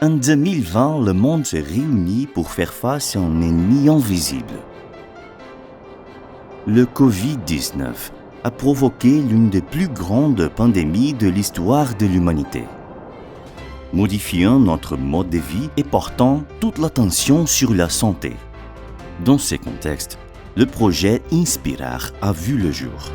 En 2020, le monde se réunit pour faire face à un ennemi invisible. Le Covid-19 a provoqué l'une des plus grandes pandémies de l'histoire de l'humanité, modifiant notre mode de vie et portant toute l'attention sur la santé. Dans ce contexte, le projet Inspirar a vu le jour.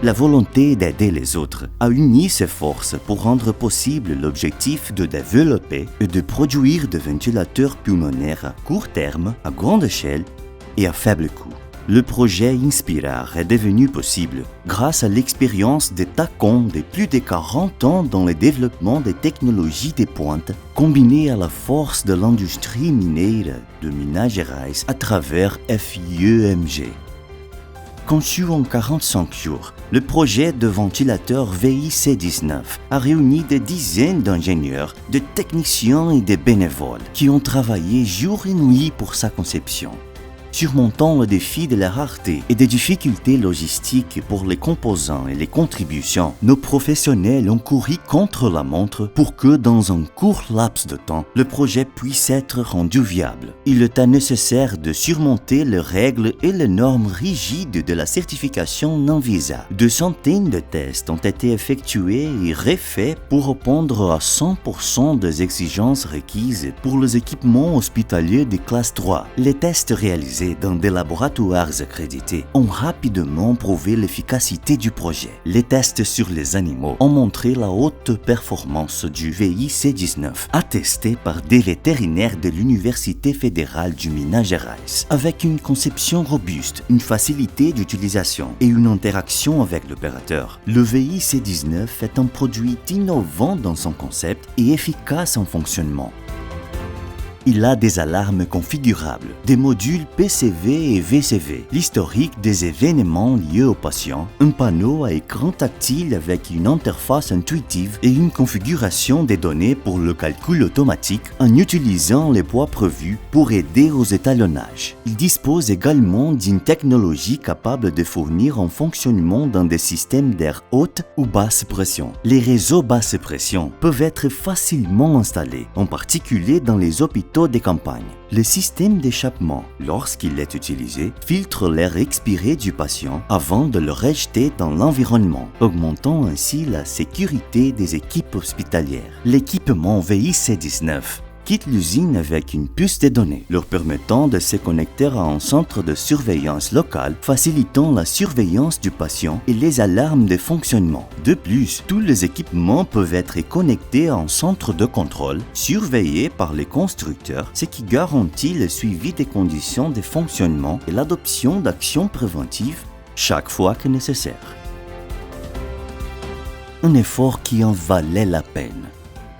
La volonté d'aider les autres a uni ses forces pour rendre possible l'objectif de développer et de produire des ventilateurs pulmonaires à court terme, à grande échelle et à faible coût. Le projet Inspirar est devenu possible grâce à l'expérience des TACOM de plus de 40 ans dans le développement des technologies de pointe, combinée à la force de l'industrie minière de Minas Gerais à travers FIEMG. Conçu en 45 jours, le projet de ventilateur VIC-19 a réuni des dizaines d'ingénieurs, de techniciens et de bénévoles qui ont travaillé jour et nuit pour sa conception. Surmontant le défi de la rareté et des difficultés logistiques pour les composants et les contributions, nos professionnels ont couru contre la montre pour que, dans un court laps de temps, le projet puisse être rendu viable. Il était nécessaire de surmonter les règles et les normes rigides de la certification NANVISA. De centaines de tests ont été effectués et refaits pour répondre à 100% des exigences requises pour les équipements hospitaliers de classe 3. Les tests réalisés dans des laboratoires accrédités ont rapidement prouvé l'efficacité du projet. Les tests sur les animaux ont montré la haute performance du VIC-19, attesté par des vétérinaires de l'Université fédérale du Minas Gerais. Avec une conception robuste, une facilité d'utilisation et une interaction avec l'opérateur, le VIC-19 est un produit innovant dans son concept et efficace en fonctionnement. Il a des alarmes configurables, des modules PCV et VCV, l'historique des événements liés au patient, un panneau à écran tactile avec une interface intuitive et une configuration des données pour le calcul automatique en utilisant les poids prévus pour aider aux étalonnages. Il dispose également d'une technologie capable de fournir un fonctionnement dans des systèmes d'air haute ou basse pression. Les réseaux basse pression peuvent être facilement installés, en particulier dans les hôpitaux des campagnes. Le système d'échappement, lorsqu'il est utilisé, filtre l'air expiré du patient avant de le rejeter dans l'environnement, augmentant ainsi la sécurité des équipes hospitalières. L'équipement VIC-19 quitte l'usine avec une puce de données, leur permettant de se connecter à un centre de surveillance local, facilitant la surveillance du patient et les alarmes de fonctionnement. De plus, tous les équipements peuvent être connectés à un centre de contrôle, surveillé par les constructeurs, ce qui garantit le suivi des conditions de fonctionnement et l'adoption d'actions préventives chaque fois que nécessaire. Un effort qui en valait la peine.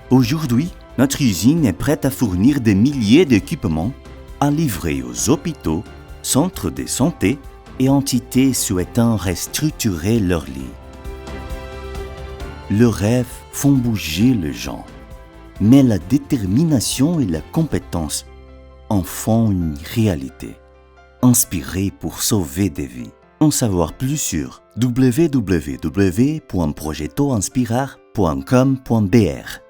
Aujourd'hui, notre usine est prête à fournir des milliers d'équipements à livrer aux hôpitaux, centres de santé et entités souhaitant restructurer leurs lits. Le rêve font bouger les gens, mais la détermination et la compétence en font une réalité, inspirée pour sauver des vies. En savoir plus sur www.projetoinspirar.com.br.